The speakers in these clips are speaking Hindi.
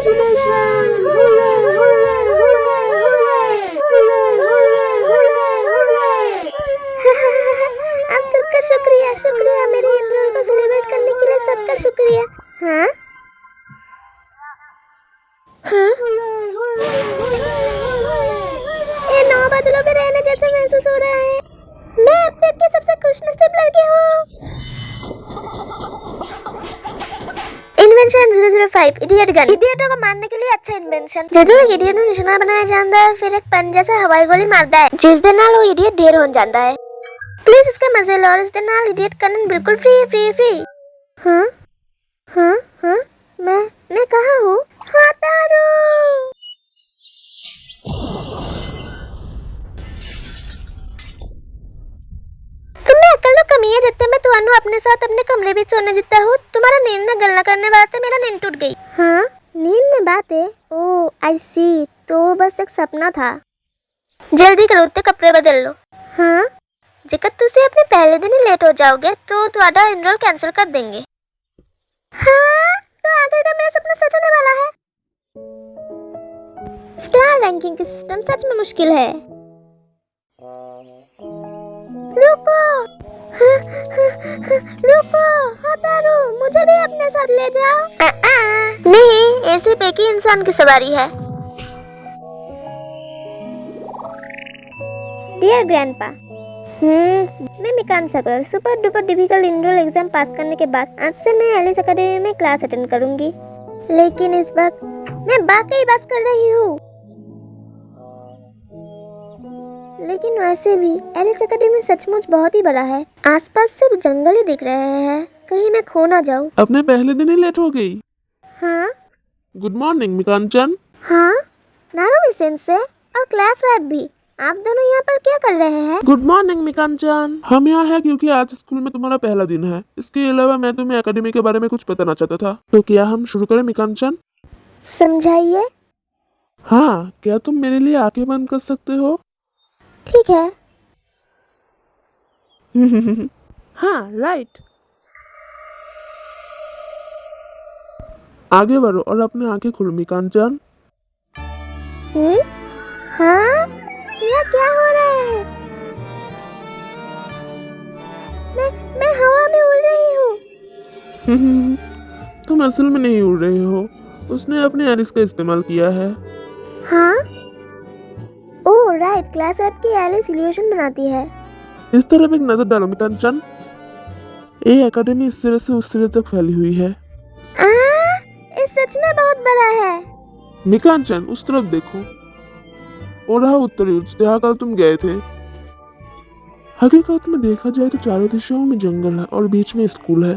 Congratulations! Hooray! Hooray! Hooray! Hooray! Hooray! आप सबका शुक्रिया शुक्रिया मेरे एनरोल को सेलिब्रेट करने के लिए सबका शुक्रिया। हाँ हाँ ये 9 बादलों पे रहने जैसा महसूस हो रहा है। मैं अब तक की सबसे खुशनसीब लड़की हूँ। Invention 005 idiot gun. इडियटों को मारने के लिए अच्छा इन्वेंशन। ਜਦੋਂ ਇੱਕ ਇਡੀਅਟ ਨੂੰ ਨਿਸ਼ਾਨਾ ਬਣਾਇਆ ਜਾਂਦਾ ਹੈ ਫਿਰ ਇੱਕ ਪੰਜੇ ਸੇ ਹਵਾਈ ਗੋਲੀ ਮਾਰਦਾ ਹੈ ਜਿਸ ਦੇ ਨਾਲ ਉਹ ਇਡੀਅਟ ਢੇਰ ਹੋ ਜਾਂਦਾ ਹੈ। प्लीज इसका मजे लो और इस दिन इडियट करना बिल्कुल फ्री फ्री फ्री। हाँ हाँ हाँ मैं कहाँ हूँ? हाँ तारू। तुम्हें अकल तो कमी है जितने मैं तुम्हारे अपने साथ अपने कमरे में सोने देता हूँ। तुम्हारा नींद में गल्ला करने वास्ते मेरा नींद टूट गई। हाँ नींद में बात है। ओह आई सी तो बस एक सपना था। जल्दी करो ते कपड़े बदल लो। हाँ जेकर तुसी अपने पहले दिन ही लेट हो जाओगे तो तुम्हारा एनरोल कैंसिल कर देंगे। हाँ तो आखिरकार मेरा सपना सच होने वाला है। स्टार रैंकिंग का सिस्टम सच में मुश्किल है। रुको रुको हतारू मुझे भी अपने साथ ले जाओ। नहीं ऐसे पे की इंसान की सवारी है। डियर ग्रैंडपा मैं मिकान सागर super duper difficult enrol exam pass करने के बाद आज से मैं एलिस एकेडमी में क्लास अटेंड करूंगी। लेकिन इस वक्त मैं वाकई बस कर रही हूँ। लेकिन वैसे भी एलिस एकेडमी सचमुच बहुत ही बड़ा है। आसपास सिर्फ जंगल ही दिख रहे हैं। कहीं मैं खो ना जाऊँ। अपने पहले दिन ही लेट हो गई। हाँ गुड मॉर्निंग मिकान-चन। हाँ नारुमी सेंसे और क्लास रैप भी। आप दोनों यहाँ पर क्या कर रहे हैं? गुड मॉर्निंग मिकान-चन। हम यहाँ हैं क्योंकि आज स्कूल में तुम्हारा पहला दिन है। इसके अलावा मैं तुम्हें एकेडमी के बारे में कुछ बताना चाहता था। तो क्या हम शुरू करें मिकान-चन? समझाइए। हाँ क्या तुम मेरे लिए आंखें बंद कर सकते हो? ठीक है। हाँ राइट। आगे बढ़ो और अपनी आंखें खोलो मिकान-चन। हाँ यह क्या हो रहा है? मैं हवा में उड़ रही हूँ। तुम असल में नहीं उड़ रहे हो। उसने अपने एलिस का इस्तेमाल किया है। हाँ ओह राइट क्लास ऐप की एलिस इल्यूशन बनाती है। इस तरफ एक नजर डालो मिकान-चन। ये एकेडमी इस सिरे से उस सिरे तक फैली हुई है। इस सच में बहुत बड़ा है। मिकान-चन उस तरफ देखो। और रहा उत्तरी उच्च जहाँ कल तुम गए थे। हकीकत में देखा जाए तो चारों दिशाओं में जंगल है और बीच में स्कूल है।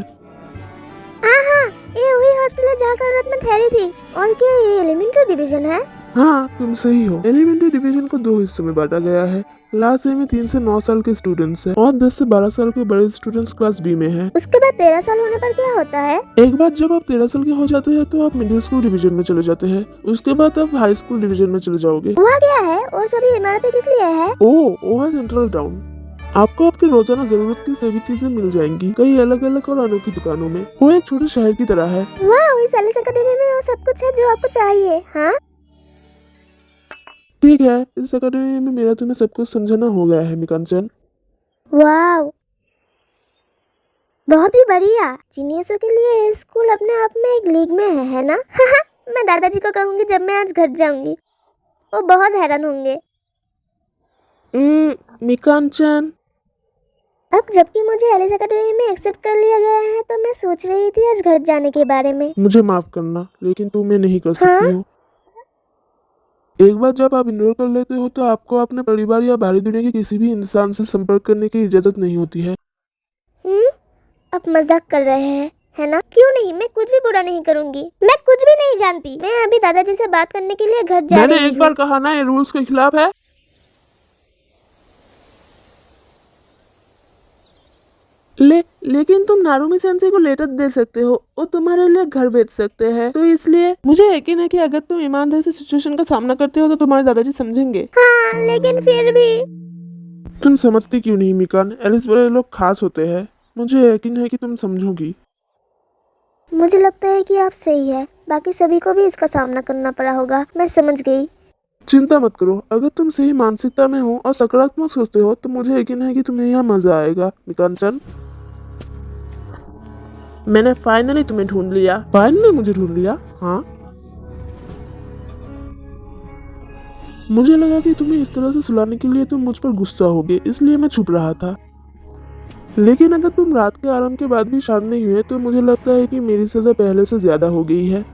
ये वही हॉस्टल है जहाँ कल रात में ठहरी थी। और क्या ये एलिमेंट्री डिवीजन है? हाँ तुम सही हो। एलिमेंट्री डिवीजन को 2 हिस्सों में बांटा गया है। क्लास ए में 3 से 9 साल के स्टूडेंट्स हैं और 10 से 12 साल के बड़े स्टूडेंट्स क्लास बी में हैं। उसके बाद 13 साल होने पर क्या होता है? एक बार जब आप 13 साल के हो जाते हैं तो आप मिडिल स्कूल डिवीजन में चले जाते हैं। उसके बाद आप हाई स्कूल डिवीजन में चले जाओगे। वहाँ क्या है? वो सभी इमारतें किस लिए है? वहाँ सेंट्रल टाउन। आपको आपकी रोजाना जरूरत की सभी चीजें मिल जाएंगी कई अलग अलग और अनोखी दुकानों में। वो एक छोटे शहर की तरह है। वाह इस एलिस एकेडमी में वो सब कुछ है जो आपको चाहिए। हाँ ठीक है इस एकेडमी में मेरा तुम्हें सब कुछ समझाना हो गया है मिकान-चन। वाह बहुत ही बढ़िया। जीनियसों के लिए ये स्कूल अपने आप में एक लीग में है ना? मैं दादाजी को कहूँगी जब मैं आज घर जाऊंगी। वो बहुत हैरान होंगे। मिकान-चन अब जबकि मुझे एलिस एकेडमी में एक्सेप्ट कर लिया गया है तो मैं सोच रही थी आज घर जाने के बारे में। मुझे माफ करना लेकिन तुम ये नहीं कर सकती हो। एक बार जब आप इनरोल कर लेते हो तो आपको अपने परिवार या बाहरी दुनिया के किसी भी इंसान से संपर्क करने की इजाजत नहीं होती है। अब मजाक कर रहे हैं है ना? क्यों नहीं मैं कुछ भी बुरा नहीं करूंगी। मैं कुछ भी नहीं जानती। मैं अभी दादाजी से बात करने के लिए घर जा रही हूँ। मैंने एक बार कहा ना ये रूल्स के खिलाफ है। लेकिन तुम नारुमी सेंसे को लेटर दे सकते हो। वो तुम्हारे लिए घर भेज सकते हैं। तो इसलिए मुझे यकीन है कि अगर तुम ईमानदारी से सिचुएशन का सामना करते हो तो तुम्हारे दादाजी समझेंगे। हाँ लेकिन फिर भी तुम समझती क्यों नहीं मिकान? एलिस बड़े लोग खास होते हैं। मुझे यकीन है कि तुम समझोगी। मुझे लगता है कि आप सही है। बाकी सभी को भी इसका सामना करना पड़ा होगा। मैं समझ गई। चिंता मत करो, अगर तुम सही मानसिकता में हो और सकारात्मक सोचते हो तो मुझे यकीन है कि तुम्हें यहाँ मजा आएगा। मिकान-चन, मैंने फाइनली तुम्हें ढूंढ लिया। फाइनली मुझे ढूंढ लिया? हाँ, मुझे लगा कि तुम्हें इस तरह से सुलाने के लिए तुम मुझ पर गुस्सा होगे, इसलिए मैं छुप रहा था। लेकिन अगर तुम रात के आराम के बाद भी शांत नहीं हुए तो मुझे लगता है कि मेरी सजा पहले से ज्यादा हो गई है।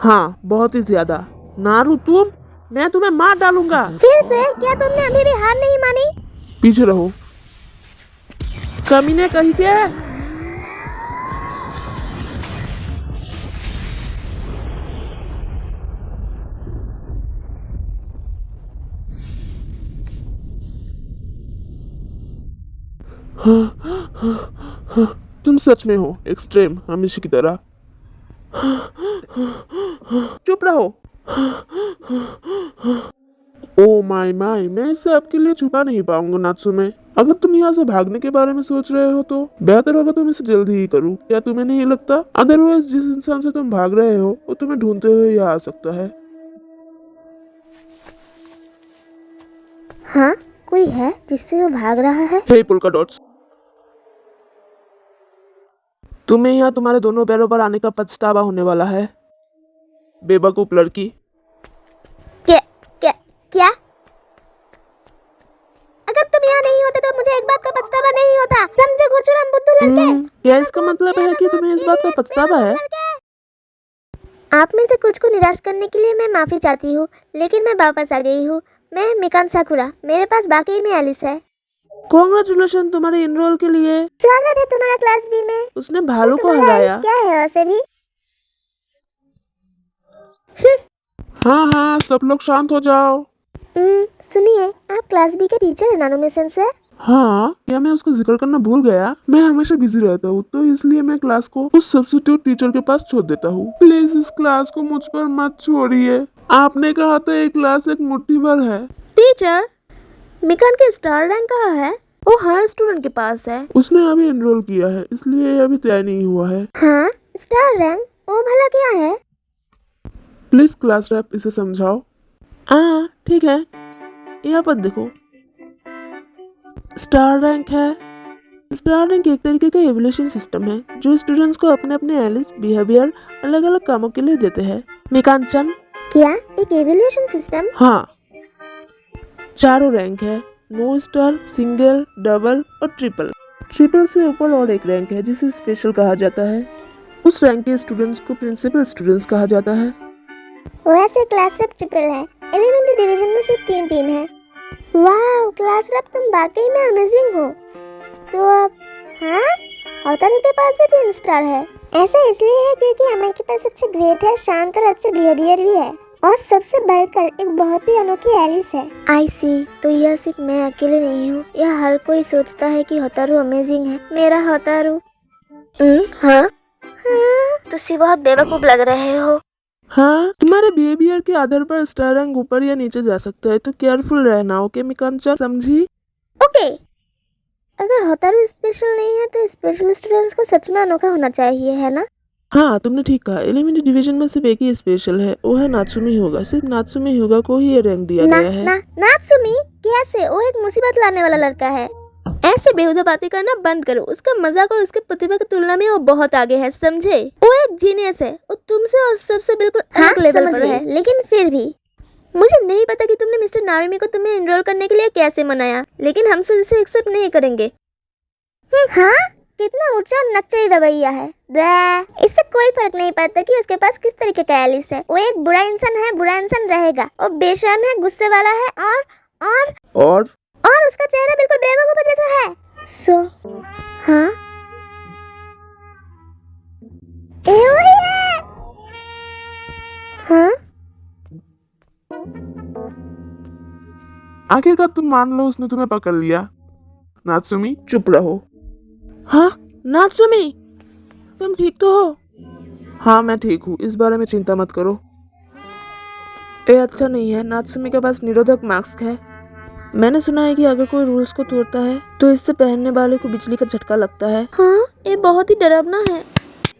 हाँ, बहुत ही ज्यादा। नारू, मैं तुम्हें मार डालूंगा। फिर से? क्या तुमने अभी भी हार नहीं मानी? पीछे रहो, कमीने कहीं के। तुम सच में हो एक्सट्रीम, हमेशा की तरह। चुप रहो। ओ माय, मैं इसे आपके लिए छुपा नहीं पाऊंगा नात्सुमे। अगर तुम यहाँ से भागने के बारे में सोच रहे हो तो बेहतर होगा तुम इसे जल्दी ही करो। क्या तुम्हें नहीं लगता? अदरवाइज जिस इंसान से तुम भाग रहे हो वो तुम्हें ढूंढते हुए यहाँ आ सकता है। हाँ, कोई है जिससे वो भाग रहा है? हे पोल्का डॉट्स, तुम्हें यहाँ तुम्हारे दोनों पैरों पर आने का पछतावा होने वाला है, बेवकूफ लड़की। क्या? अगर तुम यहाँ नहीं होते तो मुझे एक बात का पछतावा नहीं होता। समझे गुचुरम बुद्धू लड़के? क्या इसका मतलब है कि तुम्हें इस बात का पछतावा है? आप में से कुछ को निराश करने के लिए मैं माफी चाहती हूँ, लेकिन मैं वापस आ गई हूँ। मैं मिकान साकुरा, मेरे पास बाकी में एलिस है। कांग्रेचुलेशन तुम्हारे इनरोल के लिए। स्वागत है तुम्हारा क्लास बी में। उसने भालू को हराया। क्या है वैसे भी? हाँ, सब लोग शांत हो जाओ। सुनिए, आप क्लास बी के टीचर हैं नानोमिशन से? हाँ, क्या मैं उसका जिक्र करना भूल गया? मैं हमेशा बिजी रहता हूँ तो इसलिए मैं क्लास को उस सब्स्टिट्यूट टीचर के पास छोड़ देता हूँ। प्लीज इस क्लास को मुझ पर मत छोड़िए। आपने कहा था ये क्लास एक मुट्ठी भर है। टीचर, मिकान के स्टार रैंक कहाँ है? वो हर स्टूडेंट के पास है। उसने अभी एनरोल किया है इसलिए अभी तय नहीं हुआ है। हाँ, स्टार रैंक? वो भला क्या है? प्लीज क्लास रैप इसे समझाओ। हाँ ठीक है, यहाँ पर देखो, स्टार रैंक है। स्टार रैंक एक तरीके का एवोल्यूशन सिस्टम है जो स्टूडेंट्स को अपने अपने एलिस बिहेवियर अलग अलग कामों के लिए देते हैं। मिकान-चन, क्या एक एवोल्यूशन सिस्टम? हाँ, 4 रैंक है, नो स्टार, सिंगल, डबल और ट्रिपल। ट्रिपल से ऊपर और एक रैंक है जिसे स्पेशल कहा जाता है। उस रैंक के स्टूडेंट्स को प्रिंसिपल स्टूडेंट्स कहा जाता है। वैसे क्लास रैप ट्रिपल है। एलिमेंट्री डिवीजन में सिर्फ 3 टीम है। वाह, क्लास रैप तुम वाकई में अमेजिंग हो। तो अब हाँ, अवतारू के पास भी 3 स्टार है। ऐसा इसलिए है क्योंकि हमारे के पास अच्छे ग्रेड है, शांत और अच्छे बिहेवियर भी है, और सबसे बढ़कर एक बहुत ही अनोखी एलिस है। आई सी, तो यह सिर्फ मैं अकेले नहीं हूँ, यह हर कोई सोचता है कि होतारू अमेजिंग है। मेरा होतारू। हाँ, तुसी बहुत बेवकूफ लग रहे हो। हाँ, तुम्हारे बिहेवियर के आधार पर स्टार रैंक ऊपर या नीचे जा सकता है, तो केयरफुल रहना। ओके मिकान-चन, समझी? ओके। अगर होतारू स्पेशल नहीं है तो स्पेशल स्टूडेंट्स को सच में अनोखा होना चाहिए, है ना? हाँ, तुमने ठीक कहा। एलिमेंट्री डिवीजन में सिर्फ एक ही स्पेशल है, वो है नात्सुमी होगा। सिर्फ नात्सुमी होगा को ही ये रैंक दिया गया है। नात्सुमी कैसे? वो एक मुसीबत लाने वाला लड़का है। ऐसे बेहुदा बातें करना बंद करो। उसका मजाक और उसके प्रतिभा की तुलना में वो बहुत आगे है, समझे? वो एक जीनियस है। वो तुमसे और सबसे बिल्कुल अलग लेवल पर है। लेकिन फिर भी मुझे नहीं पता कि तुमने मिस्टर नारुमी को तुम्हें एनरोल करने के लिए कैसे मनाया, लेकिन हम सब इसे एक्सेप्ट नहीं करेंगे। हाँ, कितना ऊंचा और नक्चई रवैया है। इससे कोई फर्क नहीं पड़ता कि उसके पास किस तरीके का एलिस है। वो एक बुरा इंसान है, बुरा इंसान रहेगा। वो बेशर्म है, गुस्से वाला है, और उसका चेहरा बिल्कुल बेवकूफ जैसा है। हाँ, वही है। हाँ, आखिरकार तुम मान लो उसने तुम्हें पकड़ लिया। नात्सुमी, चुप रहो। हाँ, नात्सुमी, तुम ठीक तो हो? हाँ, मैं ठीक हूँ, इस बारे में चिंता मत करो। ये अच्छा नहीं है। नात्सुमी के पास निरोधक मास्क है। मैंने सुना है कि अगर कोई रूल्स को तोड़ता है तो इससे पहनने वाले को बिजली का झटका लगता है। हाँ, ये बहुत ही डरावना है।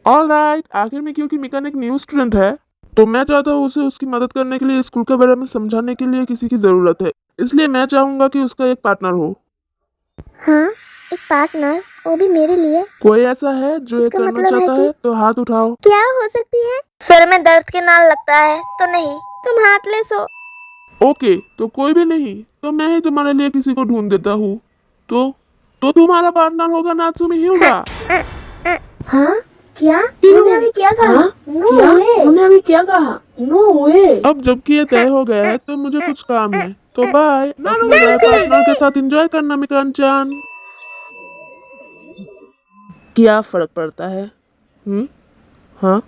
ऑलराइट, आखिर में क्योंकि मिकान एक न्यू स्टूडेंट है तो मैं चाहता हूँ उसे उसकी मदद करने के लिए स्कूल के बारे में समझाने के लिए किसी की जरूरत है, इसलिए मैं चाहूंगा कि उसका एक पार्टनर हो। हाँ, एक पार्टनर, वो भी मेरे लिए। कोई ऐसा है जो ये इसका करना मतलब है चाहता कि- है तो हाथ उठाओ। क्या हो सकती है? सर में दर्द के नाल लगता है तो नहीं, तुम हार्टलेस हो। ओके, तो कोई भी नहीं तो मैं ही तुम्हारे लिए किसी को ढूंढ देता हूँ। तो तुम्हारा पार्टनर होगा नात्सुमी हियुगा। हाँ, क्या? तूने अभी क्या कहा? नो वे। तूने अभी क्या कहा? नो वे। अब जबकि ये तय हो गया है तो मुझे कुछ काम है, तो बाय। अपने नए पार्टनर के साथ एंजॉय करना मिकान-चान। क्या फर्क पड़ता है? हाँ,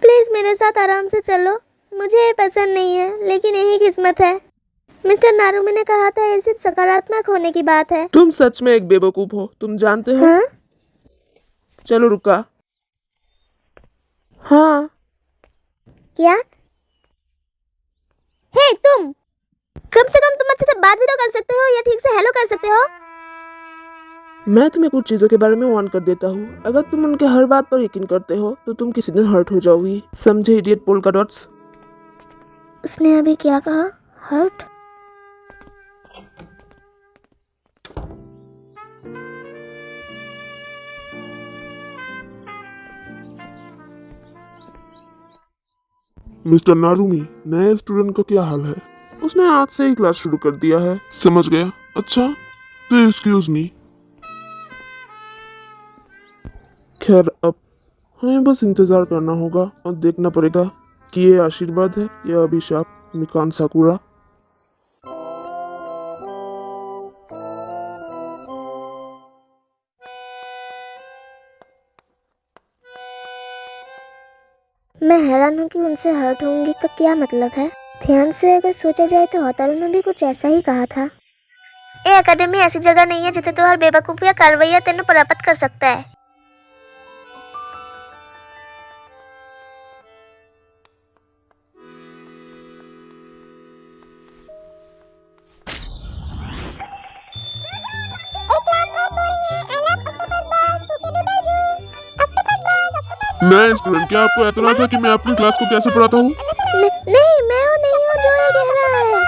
प्लीज मेरे साथ आराम से चलो। मुझे ये पसंद नहीं है, लेकिन यही किस्मत है। मिस्टर नारुमी ने कहा था ये सिर्फ सकारात्मक होने की बात है। तुम सच में एक बेवकूफ हो, तुम जानते हो। हाँ? चलो रुका। हाँ, क्या? हे तुम, कम से कम तुम अच्छे से बात भी तो कर सकते हो या ठीक से हेलो कर सकते हो। मैं तुम्हें कुछ चीजों के बारे में वार्न कर देता हूँ। अगर तुम उनके हर बात पर यकीन करते हो तो तुम किसी दिन हर्ट हो जाओगी, समझे इडियट पोल्का डॉट्स। उसने अभी क्या कहा? हर्ट? मिस्टर नारुमी, नए स्टूडेंट का क्या हाल है? उसने आज से ही क्लास शुरू कर दिया है। समझ गया। अच्छा, तो एक्सक्यूज मी। खैर, अब हमें बस इंतजार करना होगा और देखना पड़ेगा कि ये आशीर्वाद है या अभिशाप मिकान साकुरा। मैं हैरान हूँ कि उनसे हर्ट होंगी का क्या मतलब है। ध्यान से अगर सोचा जाए तो होटल में भी कुछ ऐसा ही कहा था। ये एकेडमी ऐसी जगह नहीं है जिथे तो हर बेवकूफ या कारवैया तेनू प्राप्त कर सकता है। नए स्टूडेंट, क्या आपको एतराज है कि मैं अपनी क्लास को कैसे पढ़ाता हूँ? नहीं, मैं वो नहीं हूँ जो ये कह रहा है।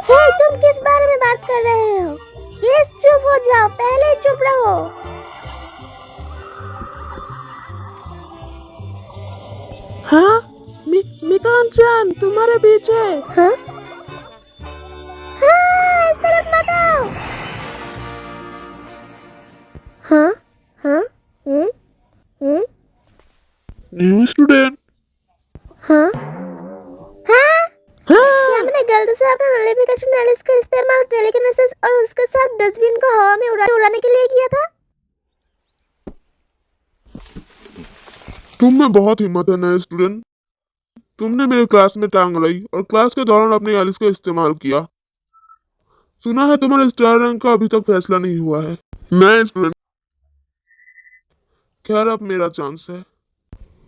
हे, तुम किस बारे में बात कर रहे हो? ये चुप हो जाओ, पहले चुप रहो। हाँ, मिकान-चान तुम्हारे पीछे। हाँ? हाँ, इस तरफ मत आओ। हाँ? हाँ? New student. हाँ? हाँ? क्या मैंने गलती से अपना नलिफिकेशन एलिस का इस्तेमाल टेलीकिनेसिस और उसके साथ डस्टबिन को हवा में उड़ाने के लिए किया था? तुम में बहुत हिम्मत है नए स्टूडेंट। तुमने मेरे क्लास में टांग अड़ाई और क्लास के दौरान अपनी एलिस का इस्तेमाल किया। सुना है तुम्हारे स्टार रैंक का अभी तक फैसला नहीं हुआ है। नए स्टूडेंट, खैर अब मेरा चांस है।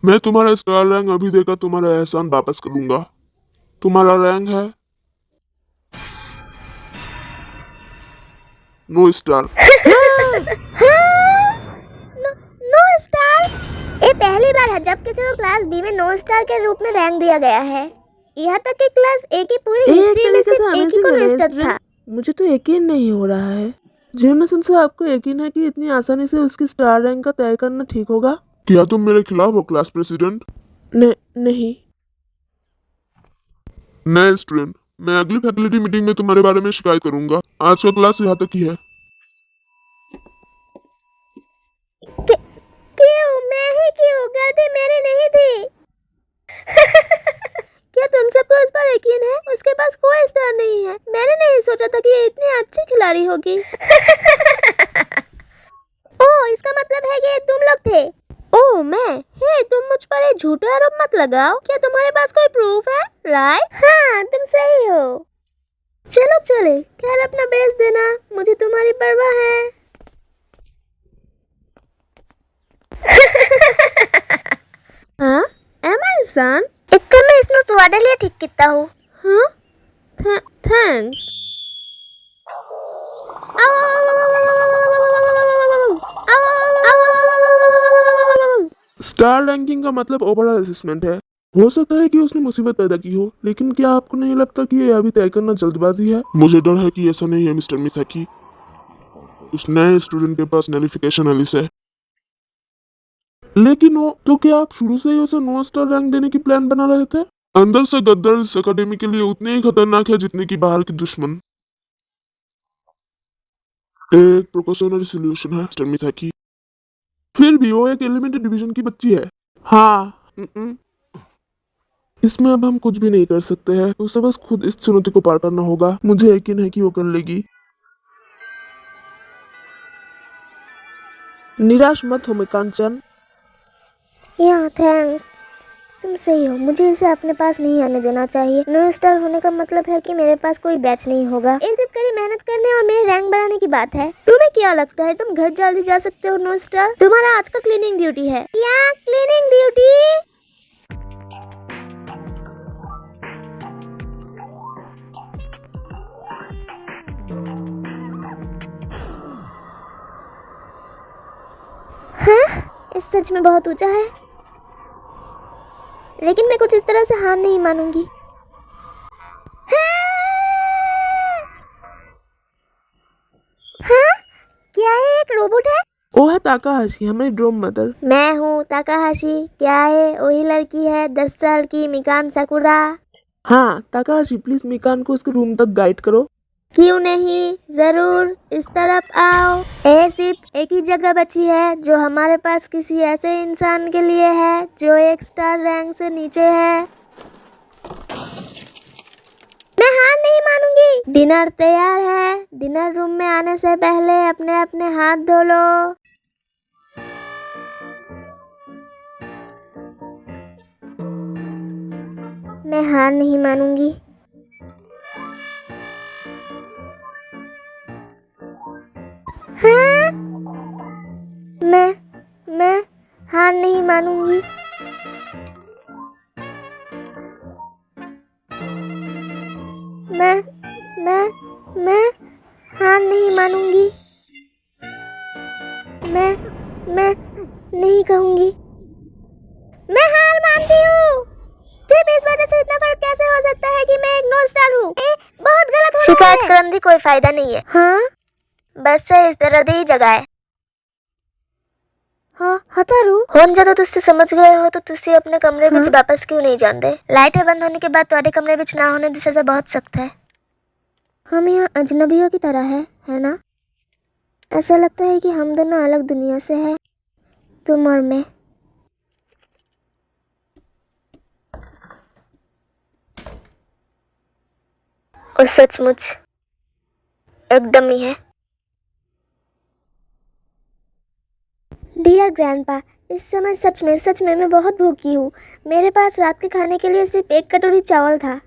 मैं तुम्हारा स्टार रैंक अभी देकर तुम्हारा एहसान वापस करूंगा। तुम्हारा रैंक है नो स्टार। No star? ये पहली बार है जब किसी को क्लास बी में नो स्टार के रूप में रैंक दिया गया है। यहाँ तक कि क्लास ए की पूरी हिस्ट्री में सिर्फ एक ही को नो स्टार था। मुझे तो यकीन नहीं हो रहा है। जेमसन से आपको यकीन है कि इतनी आसानी से उसकी स्टार रैंक का तय करना ठीक होगा? क्या तुम मेरे खिलाफ हो क्लास प्रेसिडेंट? नहीं। नए स्टूडेंट, मैं अगली फैकल्टी मीटिंग में तुम्हारे बारे में शिकायत करूंगा। आज का क्लास यहाँ तक ही है। क्यों? मैं ही क्यों? गलती मेरी नहीं थी। क्या तुम सबको उस पर यकीन है? उसके पास कोई स्टार नहीं है। मैंने नहीं सोचा था कि ये इतनी अच्छी खिलाड़ी होगी। ओह, इसका मतलब है कि तुम लोग थे। ओह मैं? हे, तुम मुझ पर एक झूठा आरोप मत लगाओ। क्या तुम्हारे पास कोई प्रूफ है? राइट? हाँ, तुम सही हो। चलो चले, खैर अपना बेच देना, मुझे तुम्हारी परवाह है। हाँ, एमेज़न? मैं इसनु तुम्हारे लिए ठीक किता हूँ। हाँ? थैंक्स। स्टार रैंकिंग का मतलब ओवरऑल असेसमेंट है। हो सकता है कि उसने मुसीबत पैदा की हो, लेकिन क्या आपको नहीं लगता कि ये अभी तय करना जल्दबाजी है? मुझे डर है कि ऐसा नहीं है मिस्टर मिथाकी। उस नए स्टूडेंट के पास नॉटिफिकेशन एलिस है। लेकिन वो तो क्या आप शुरू से ही उसे 9 स्टार रैंक देने की प्लान बना रहे थे? अंदर से गद्दार इस अकेडमी के लिए उतने ही खतरनाक है जितने की बाहर के दुश्मन। एक प्रिकॉशनरी सॉल्यूशन है मिस्टर मिथाकी। फिर भी वो एक एलिमेंट्री डिवीजन की बच्ची है। हाँ, इसमें अब हम कुछ भी नहीं कर सकते हैं। उसे बस खुद इस चुनौती को पार करना होगा। मुझे यकीन है कि वो कर लेगी। निराश मत हो मिकांचन। या थैंक्स, तुम सही हो। मुझे इसे अपने पास नहीं आने देना चाहिए। 9 स्टार होने का मतलब है कि मेरे पास कोई बैच नहीं होगा। ये सिर्फ कड़ी मेहनत करने और मेरे रैंक बढ़ाने की बात है। तुम्हें क्या लगता है तुम घर जल्दी जा सकते हो 9 स्टार? तुम्हारा आज का क्लीनिंग ड्यूटी है। क्या क्लीनिंग ड्यूटी? हाँ, इस सच में बहुत ऊंचा है, लेकिन मैं कुछ इस तरह से हार नहीं मानूंगी। हाँ, क्या ये एक रोबोट है? वो है ताकाहाशी, हमारी ड्रोम मदर। मैं हूँ ताकाहाशी। क्या है? वही लड़की है 10 साल की मिकान साकुरा। हाँ ताकाहाशी, प्लीज मिकान को उसके रूम तक गाइड करो। क्यों नहीं, जरूर। इस तरफ आओ। ये सिर्फ एक ही जगह बची है जो हमारे पास किसी ऐसे इंसान के लिए है जो 1 स्टार रैंक से नीचे है। मैं हार नहीं मानूंगी। डिनर तैयार है। डिनर रूम में आने से पहले अपने अपने हाथ धो लो। मैं हार नहीं मानूंगी। हाँ? मैं हार नहीं मानूंगी। मैं हार नहीं मानूंगी। मैं नहीं कहूंगी। मैं हार मानती हूँ। सिर्फ इस वजह से इतना फर्क कैसे हो सकता है कि मैं एक 9 स्टार हूँ? बहुत गलत हो रहा है। शिकायत करने की कोई फायदा नहीं है। हाँ, बस से इस तरह दी जगह है। हाँ हतारू, ਹੁਣ ਜਦੋਂ ਤੁਸੀਂ समझ गए हो तो ਤੁਸੀਂ अपने कमरे ਵਿੱਚ वापस क्यों नहीं जाते? लाइटर बंद होने के बाद तुम्हारे कमरे ਵਿੱਚ ना होने की सजा बहुत सख्त है। हम यहाँ अजनबियों की तरह है ना? ऐसा लगता है कि हम दोनों अलग दुनिया से हैं, तुम और मैं। और सचमुच एक डमी है। डियर ग्रैंडपा, इस समय सच में मैं बहुत भूखी हूँ। मेरे पास रात के खाने के लिए सिर्फ 1 कटोरी चावल था।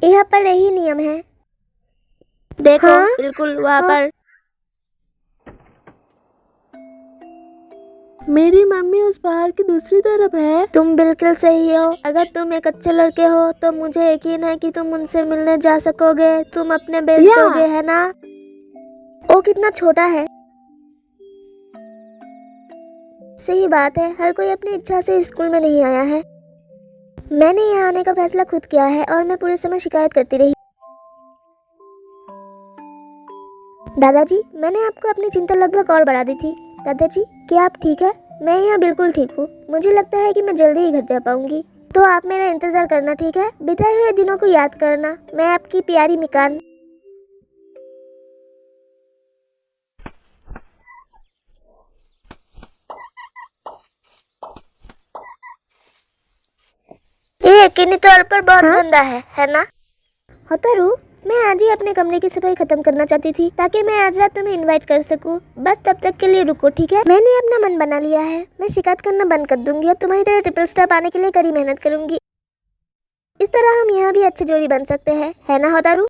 यहाँ पर यही नियम है। देखो हाँ? बिल्कुल वहाँ पर मेरी मम्मी उस पहाड़ की दूसरी तरफ है। तुम बिल्कुल सही हो। अगर तुम एक अच्छे लड़के हो तो मुझे यकीन है कि तुम उनसे मिलने जा सकोगे। तुम अपने बेच दोगे, है ना? वो कितना छोटा है। सही बात है, हर कोई अपनी इच्छा से स्कूल में नहीं आया है। मैंने यहाँ आने का फैसला खुद किया है और मैं पूरे समय शिकायत करती रही। दादाजी, मैंने आपको अपनी चिंता लगभग और बढ़ा दी थी। दादाजी, क्या आप ठीक है? मैं यहाँ बिल्कुल ठीक हूँ। मुझे लगता है कि मैं जल्दी ही घर जा पाऊंगी। तो आप मेरा इंतजार करना, ठीक है? बिताए हुए दिनों को याद करना। मैं आपकी प्यारी मिकान। ये यकीनी तौर पर बहुत गंदा है ना? हतारू, मैं आज ही अपने कमरे की सफाई खत्म करना चाहती थी ताकि मैं आज रात तुम्हें इनवाइट कर सकूं। बस तब तक के लिए रुको, ठीक है? मैंने अपना मन बना लिया है। मैं शिकायत करना बंद कर दूंगी और तुम्हारी तरह ट्रिपल स्टार पाने के लिए कड़ी मेहनत करूंगी। इस तरह हम यहाँ भी अच्छी जोड़ी बन सकते हैं, है ना हतारू?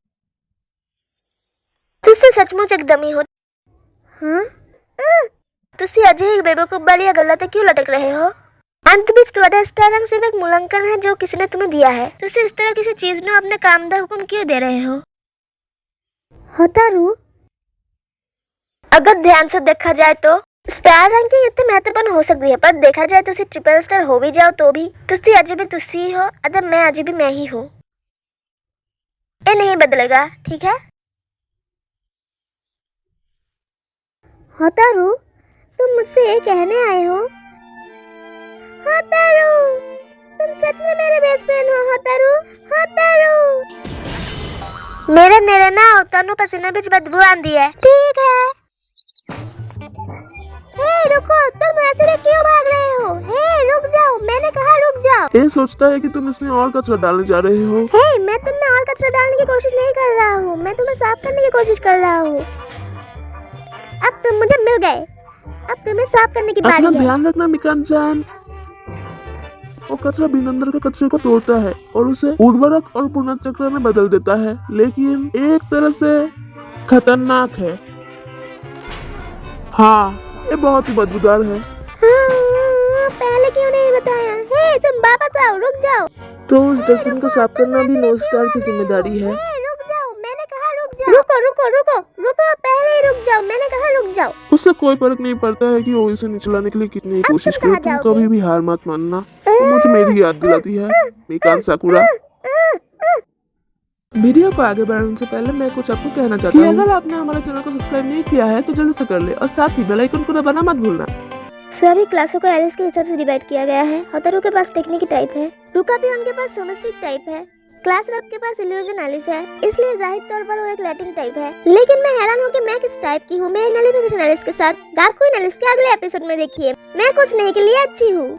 तुझसे सचमुच एक डमी हो। हाँ? तुसी अजय एक बेवकूफ वाली गलत क्यों लटक रहे हो? अंत बीच तुम्हारा स्टार रंग सिर्फ एक मूल्यांकन है जो किसी ने तुम्हें दिया है। तुसी इस तरह किसी चीज ने अपने काम का हुक्म क्यों दे रहे हो? हतारू, अगर ध्यान से देखा जाए तो स्टार रैंकिंग इतनी महत्वपूर्ण हो सकती है, पर देखा जाए तो उसे ट्रिपल स्टार हो भी जाओ तो भी तुसी अजय भी तुसी ही हो, अदब मैं अजय भी मैं ही हूँ। ये नहीं बदलेगा, ठीक है? होतारू, तुम मुझसे ये कहने आए हो? होतारू, तुम सच में मेरे बेस्ट फ्रेंड हो होतारू? होतारू, मेरे नेरे ना होतारू पसीने बीच बदबू आंदी है। ठीक है। हे रुको, तुम ऐसे में क्यों भाग रहे हो? हे रुक जाओ, मैंने कहा रुक जाओ। ये सोचता है कि तुम इसमें और कचरा डालने जा रहे हो। हे, मैं तुम में और कचरा डालने की कोशिश नहीं कर रहा हूँ, मैं तुम्हें साफ करने की कोशिश कर रहा हूँ। अब तुम मुझे मिल गए, अब तुम्हें साफ करने की बारी अपना है। ध्यान रखना मिकान-चान। वो कचरा बिनंदर के कचरे को तोड़ता है और उसे उर्वरक और पुनर्चक्र में बदल देता है, लेकिन एक तरह से खतरनाक है। हाँ, ये बहुत ही बदबूदार है। हाँ, पहले क्यों नहीं बताया? हे, तुम वापस आओ, रुक जाओ। तो उस डस्टबिन को साफ करना भी नो स्टार की जिम्मेदारी है। हे, रुक जाओ, मैंने कहा रुक जाओ। रुको रुको रुको रुको, पहले ही रुक जाओ, मैंने कहा रुक जाओ। उससे कोई फर्क नहीं पड़ता है कि वो इसे निचलाने के लिए कितनी ही कोशिश करे, तुम कभी भी हार मत मानना। वो मुझे मेरी याद दिलाती है, मिकान साकुरा। वीडियो को आगे बढ़ाने से पहले मैं कुछ आपको कहना चाहता हूँ। अगर आपने हमारे चैनल को सब्सक्राइब नहीं किया है तो जल्दी से कर ले और साथ ही बेल आइकन को दबाना मत भूलना। सभी क्लासों को एलिस के हिसाब से डिवाइड किया गया है। होतारू के पास टेक्निक टाइप है, रुका भी उनके पास सोमेस्टिक टाइप है, क्लास रब के पास इल्यूजन एलिस है, इसलिए जाहिर तौर पर वो एक लैटिन टाइप है। लेकिन मैं हैरान हूँ कि मैं किस टाइप की हूँ। मेरे नलिफिकेशन एलिस के साथ डार्क क्वीन एलिस के अगले एपिसोड में देखिए। मैं कुछ नहीं के लिए अच्छी हूँ।